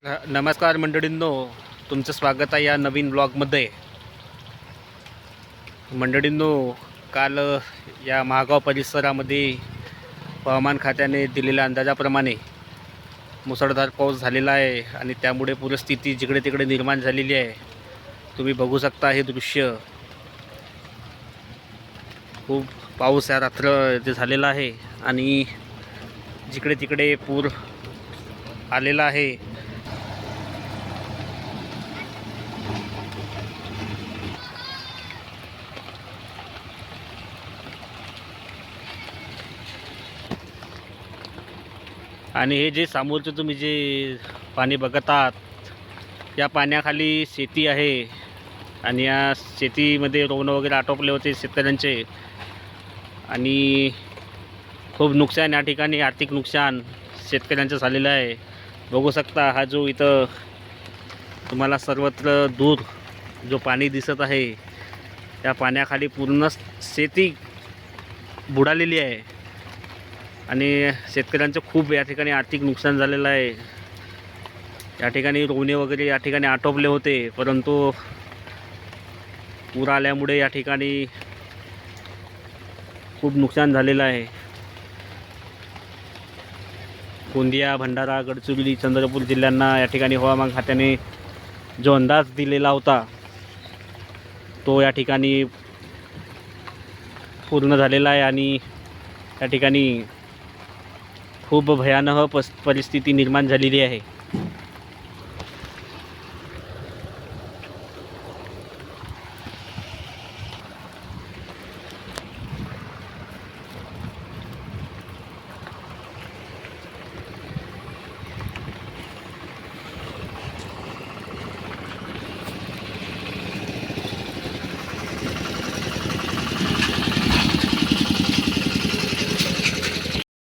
नमस्कार मंडळींनो, तुमचं स्वागत आहे या नवीन ब्लॉगमध्ये. मंडळींनो, काल या महागाव परिसरामध्ये हवामान खात्याने दिलेल्या अंदाजाप्रमाणे मुसळधार पाऊस झालेला आहे आणि त्यामुळे परिस्थिती जिकडे तिकडे निर्माण झालेली आहे. तुम्ही बघू शकता हे दृश्य. खूप पाऊस या रात्र इथे झालेला आहे आणि जिकडे तिकडे पूर आलेला आहे. आणि हे जे समोरचं तुम्ही जे पाणी बघत आहात, या पाण्याखाली शेती आहे आणि या शेतीमध्ये रोवणं वगैरे आटोपले होते शेतकऱ्यांचे आणि खूप नुकसान या ठिकाणी, आर्थिक नुकसान शेतकऱ्यांचं झालेलं आहे. बघू शकता हा जो इथं तुम्हाला सर्वत्र दूर जो पाणी दिसत आहे, त्या पाण्याखाली पूर्ण शेती बुडालेली आहे आणि शेतकऱ्यांचं खूप या ठिकाणी आर्थिक नुकसान झालेलं आहे. या ठिकाणी रोवणे वगैरे या ठिकाणी आटोपले होते, परंतु पूर आल्यामुळे या ठिकाणी खूप नुकसान झालेलं आहे. गोंदिया, भंडारा, गडचिरोली, चंद्रपूर जिल्ह्यांना या ठिकाणी हवामान खात्याने जो अंदाज दिलेला होता तो या ठिकाणी पूर्ण झालेला आहे आणि या ठिकाणी खूप भयानक परिस्थिती निर्माण झालेली आहे.